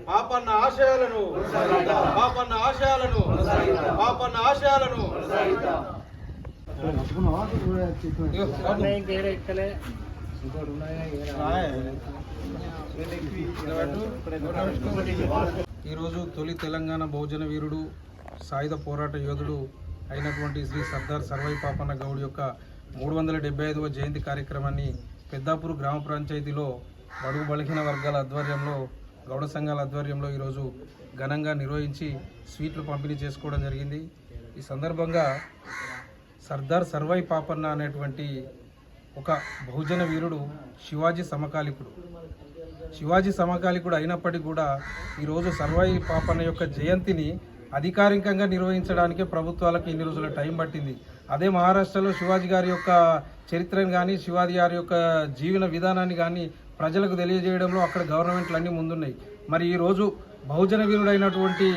పాపన్న ఆశయాలను పాపన్న ఆశయాలను పాపన్న ఆశయాలను ఈరోజు తొలి తెలంగాణ బహుజన వీరుడు సాయుధ పోరాట యోధుడు అయినటువంటి శ్రీ సర్దార్ సర్వై పాపన్న గౌడ్ యొక్క 375వ జయంతి కార్యక్రమాన్ని పెద్దాపూర్ గ్రామ పంచాయతీలో బడుగు బలహీన వర్గాల ఆధ్వర్యంలో గౌడ సంఘాల ఆధ్వర్యంలో ఈరోజు ఘనంగా నిర్వహించి స్వీట్లు పంపిణీ చేసుకోవడం జరిగింది. ఈ సందర్భంగా సర్దార్ సర్వై పాపన్న అనేటువంటి ఒక బహుజన వీరుడు శివాజీ సమకాలికుడు అయినప్పటికీ కూడా ఈరోజు సర్వై పాపన్న యొక్క జయంతిని అధికారికంగా నిర్వహించడానికే ప్రభుత్వాలకు ఇన్ని రోజుల టైం పట్టింది. అదే మహారాష్ట్రలో శివాజీ గారి యొక్క చరిత్రను కానీ శివాజీ గారి యొక్క జీవన విధానాన్ని కానీ ప్రజలకు తెలియజేయడంలో అక్కడ గవర్నమెంట్లు అన్నీ ముందున్నాయి. మరి ఈరోజు బహుజన వీరుడైనటువంటి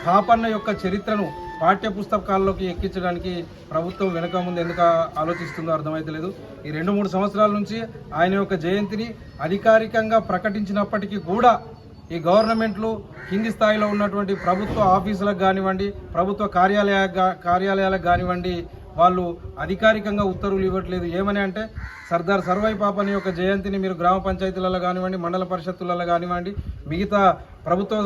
పాపన్న యొక్క చరిత్రను పాఠ్య పుస్తకాల్లోకి ఎక్కించడానికి ప్రభుత్వం వెనక ముందు ఎందుకు ఆలోచిస్తుందో అర్థమైతలేదు. ఈ 2-3 సంవత్సరాల నుంచి ఆయన యొక్క జయంతిని అధికారికంగా ప్రకటించినప్పటికీ కూడా ఈ గవర్నమెంట్లు కింది స్థాయిలో ఉన్నటువంటి ప్రభుత్వ ఆఫీసులకు కానివ్వండి, ప్రభుత్వ కార్యాలయాలకు కానివ్వండి, వాళ్ళు అధికారికంగా ఉత్తర్వులు ఇవ్వట్లేదు. ఏమని అంటే సర్దార్ సర్వై పాపన్న యొక్క జయంతిని మీరు గ్రామ పంచాయతీలలో కానివ్వండి, మండల పరిషత్తులలో కానివ్వండి, మిగతా ప్రభుత్వ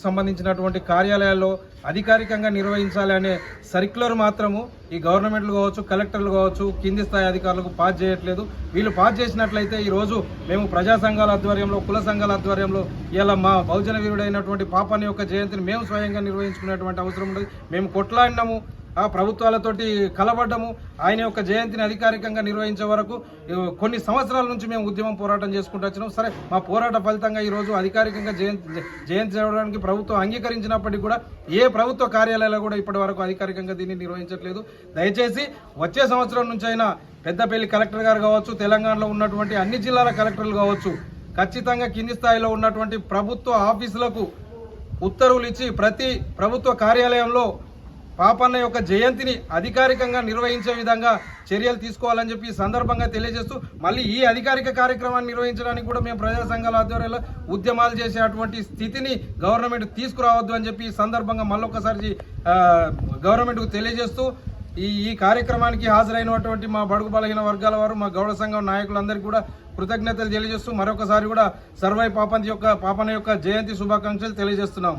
సంబంధించినటువంటి కార్యాలయాల్లో అధికారికంగా నిర్వహించాలి అనే సర్క్యులర్ మాత్రము ఈ గవర్నమెంట్లు కావచ్చు, కలెక్టర్లు కావచ్చు, కింది స్థాయి అధికారులకు పాస్ చేయట్లేదు. వీళ్ళు పాస్ చేసినట్లయితే ఈరోజు మేము ప్రజా సంఘాల ఆధ్వర్యంలో, కుల సంఘాల ఆధ్వర్యంలో ఇలా మా బహుజన వీరుడైనటువంటి పాపన్న యొక్క జయంతిని మేము స్వయంగా నిర్వహించుకునేటువంటి అవసరం ఉండదు. మేము కొట్లాడినాము, ఆ ప్రభుత్వాలతోటి కలబడ్డము. ఆయన యొక్క జయంతిని అధికారికంగా నిర్వహించే వరకు కొన్ని సంవత్సరాల నుంచి మేము ఉద్యమం పోరాటం చేసుకుంటూ వచ్చినాం. సరే, మా పోరాట ఫలితంగా ఈరోజు అధికారికంగా జయంతి చేయడానికి ప్రభుత్వం అంగీకరించినప్పటికీ కూడా ఏ ప్రభుత్వ కార్యాలయాలు కూడా ఇప్పటి వరకు అధికారికంగా దీన్ని నిర్వహించట్లేదు. దయచేసి వచ్చే సంవత్సరం నుంచి అయినా పెద్దపల్లి కలెక్టర్ గారు కావచ్చు, తెలంగాణలో ఉన్నటువంటి అన్ని జిల్లాల కలెక్టర్లు కావచ్చు, ఖచ్చితంగా కింది స్థాయిలో ఉన్నటువంటి ప్రభుత్వ ఆఫీసులకు ఉత్తర్వులు ఇచ్చి ప్రతి ప్రభుత్వ కార్యాలయంలో పాపన్న యొక్క జయంతిని అధికారికంగా నిర్వహించే విధంగా చర్యలు తీసుకోవాలని చెప్పి ఈ సందర్భంగా తెలియజేస్తూ, మళ్ళీ ఈ అధికారిక కార్యక్రమాన్ని నిర్వహించడానికి కూడా మేము ప్రజా సంఘాల ఆధ్వర్యంలో ఉద్యమాలు చేసేటువంటి స్థితిని గవర్నమెంట్ తీసుకురావద్దు అని చెప్పి ఈ సందర్భంగా మళ్ళొకసారి గవర్నమెంట్కు తెలియజేస్తూ ఈ కార్యక్రమానికి హాజరైనటువంటి మా బడుగు బలహీన వర్గాల వారు, మా గౌడ సంఘం నాయకులందరికీ కూడా కృతజ్ఞతలు తెలియజేస్తూ మరొకసారి కూడా సర్వై పాపన్న యొక్క జయంతి శుభాకాంక్షలు తెలియజేస్తున్నాం.